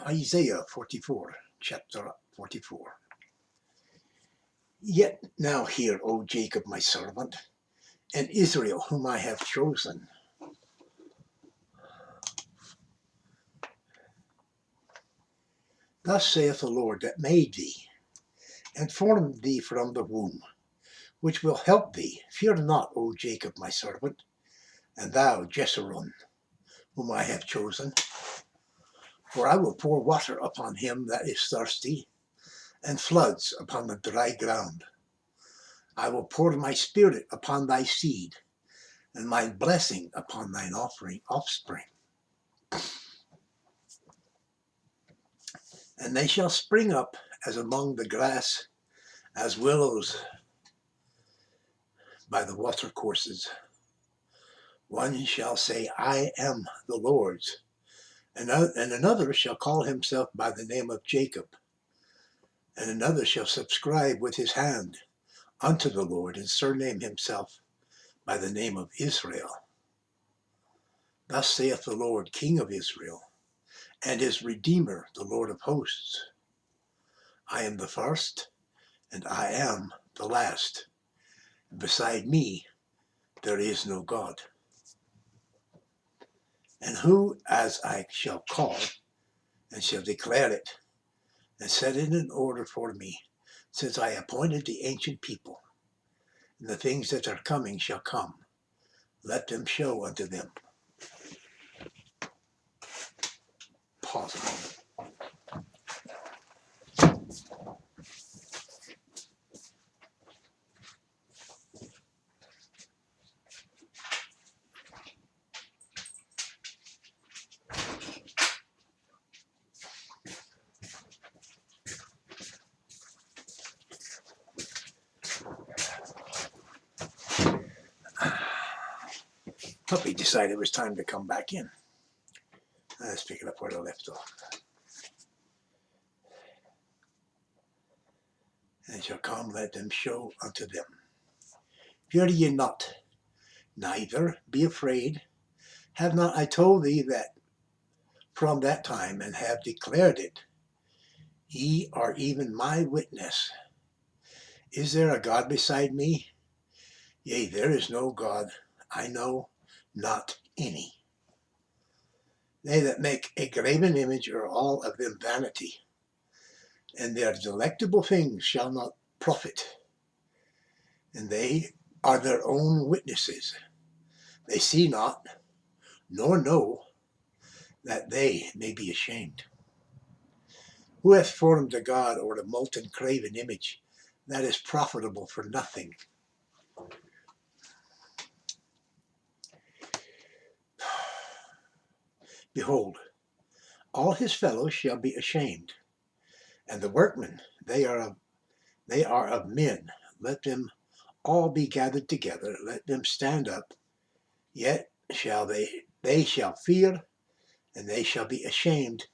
Isaiah 44, chapter 44. Yet now hear, O Jacob my servant, and Israel whom I have chosen. Thus saith the Lord that made thee, and formed thee from the womb, which will help thee. Fear not, O Jacob my servant, and thou Jeshurun, whom I have chosen. For I will pour water upon him that is thirsty, and floods upon the dry ground. I will pour my spirit upon thy seed, and my blessing upon thine offspring. And they shall spring up as among the grass, as willows by the watercourses. One shall say, I am the Lord's, and another shall call himself by the name of Jacob, and another shall subscribe with his hand unto the Lord, and surname himself by the name of Israel. Thus saith the Lord, King of Israel, and his Redeemer, the Lord of hosts. I am the first, and I am the last. Beside me there is no God. And who as I shall call, and shall declare it, and set it in order for me, since I appointed the ancient people, and the things that are coming shall come. Let them show unto them. Pause a moment. Puppy decided it was time to come back in. Let's pick it up where I left off. And shall come, let them show unto them. Fear ye not, neither be afraid. Have not I told thee that from that time, and have declared it? Ye are even my witness. Is there a God beside me? Yea, there is no God, I know not any. They that make a graven image are all of them vanity, and their delectable things shall not profit. And they are their own witnesses. They see not, nor know, that they may be ashamed. Who hath formed a God or a molten graven image that is profitable for nothing? Behold, all his fellows shall be ashamed, and the workmen, they are of men. Let them all be gathered together, let them stand up, yet shall they shall fear, and they shall be ashamed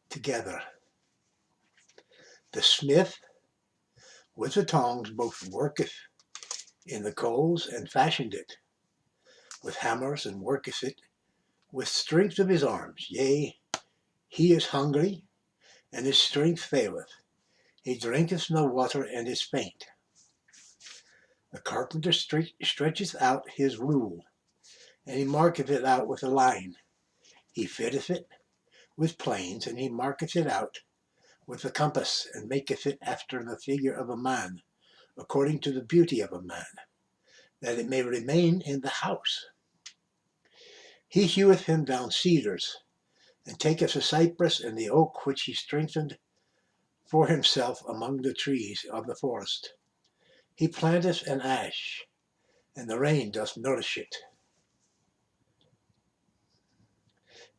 together. The smith with the tongs both worketh in the coals, and fashioned it with hammers, and worketh it with strength of his arms. Yea, he is hungry, and his strength faileth. He drinketh no water, and is faint. The carpenter stretcheth out his rule, and he marketh it out with a line. He fitteth it with planes, and he marketh it out with a compass, and maketh it after the figure of a man, according to the beauty of a man, that it may remain in the house. He heweth him down cedars, and taketh a cypress and the oak which he strengthened for himself among the trees of the forest. He planteth an ash, and the rain doth nourish it.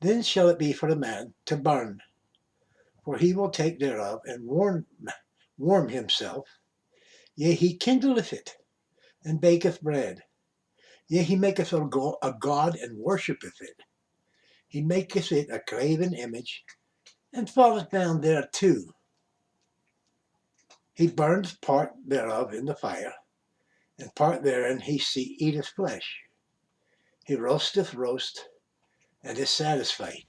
Then shall it be for a man to burn, for he will take thereof and warm himself. Yea, he kindleth it, and baketh bread. Yea, he maketh a god, and worshippeth it. He maketh it a graven image, and falleth down thereto. He burneth part thereof in the fire, and part therein he eateth flesh. He roasteth roast, and is satisfied.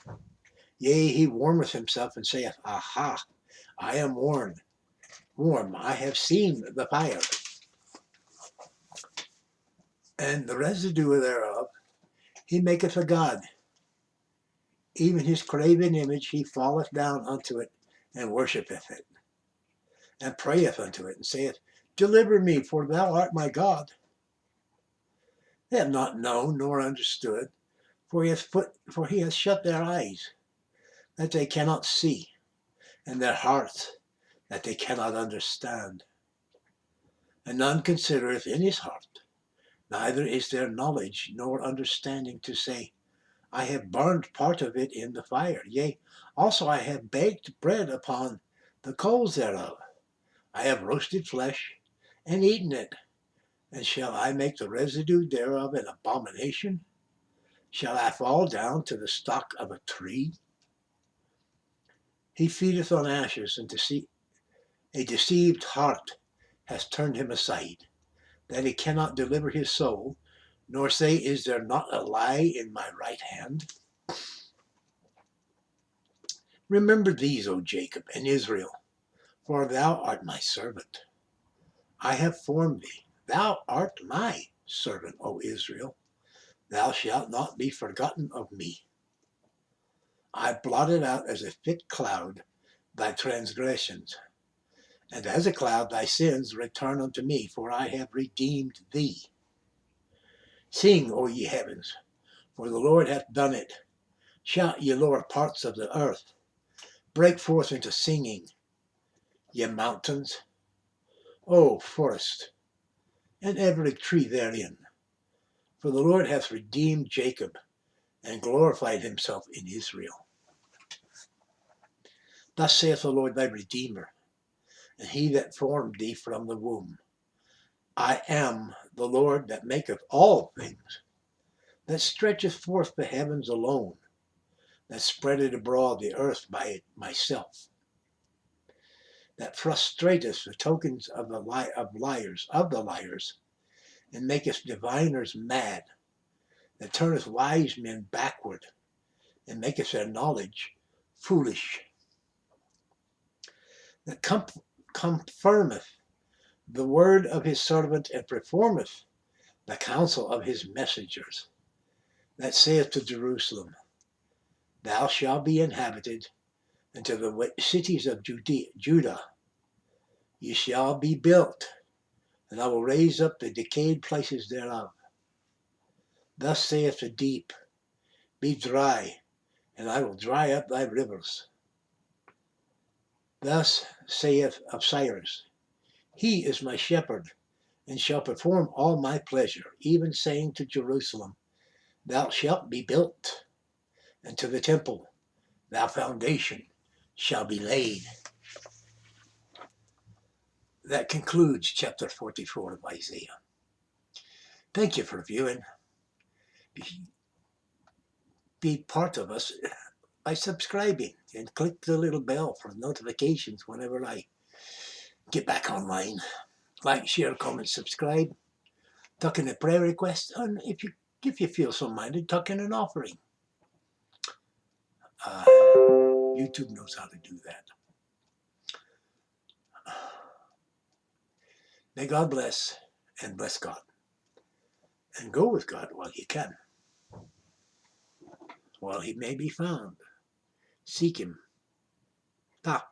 Yea, he warmeth himself and saith, Aha, I am warm, I have seen the fire, and the residue thereof he maketh a god. Even his graven image he falleth down unto it, and worshippeth it, and prayeth unto it, and saith, Deliver me, for thou art my God. They have not known nor understood, for he hath shut their eyes, that they cannot see, and their hearts, that they cannot understand. And none considereth in his heart, neither is there knowledge nor understanding to say, I have burned part of it in the fire. Yea, also I have baked bread upon the coals thereof. I have roasted flesh and eaten it. And shall I make the residue thereof an abomination? Shall I fall down to the stock of a tree? He feedeth on ashes, and a deceived heart has turned him aside, that he cannot deliver his soul, nor say, Is there not a lie in my right hand? Remember these, O Jacob and Israel, for thou art my servant. I have formed thee. Thou art my servant, O Israel. Thou shalt not be forgotten of me. I blotted out as a thick cloud thy transgressions, and as a cloud thy sins return unto me, for I have redeemed thee. Sing, O ye heavens, for the Lord hath done it. Shout, ye lower parts of the earth. Break forth into singing, ye mountains. O forest, and every tree therein. For the Lord hath redeemed Jacob, and glorified himself in Israel. Thus saith the Lord thy Redeemer, and he that formed thee from the womb. I am the Lord that maketh all things, that stretcheth forth the heavens alone, that spreadeth abroad the earth by myself, that frustrateth the tokens of the liars, and maketh diviners mad, that turneth wise men backward, and maketh their knowledge foolish, that confirmeth the word of his servant, and performeth the counsel of his messengers, that saith to Jerusalem, Thou shalt be inhabited, and to the cities of Judah, ye shall be built, and I will raise up the decayed places thereof. Thus saith the deep, Be dry, and I will dry up thy rivers. Thus saith Osiris, He is my shepherd, and shall perform all my pleasure, even saying to Jerusalem, Thou shalt be built, and to the temple, Thy foundation shall be laid. That concludes chapter 44 of Isaiah. Thank you for viewing. Be part of us by subscribing and click the little bell for notifications whenever I get back online. Like, share, comment, subscribe. Tuck in a prayer request, and if you feel so minded, tuck in an offering. YouTube knows how to do that. May God bless, and bless God. And go with God while you can. While he may be found, seek him. Ta.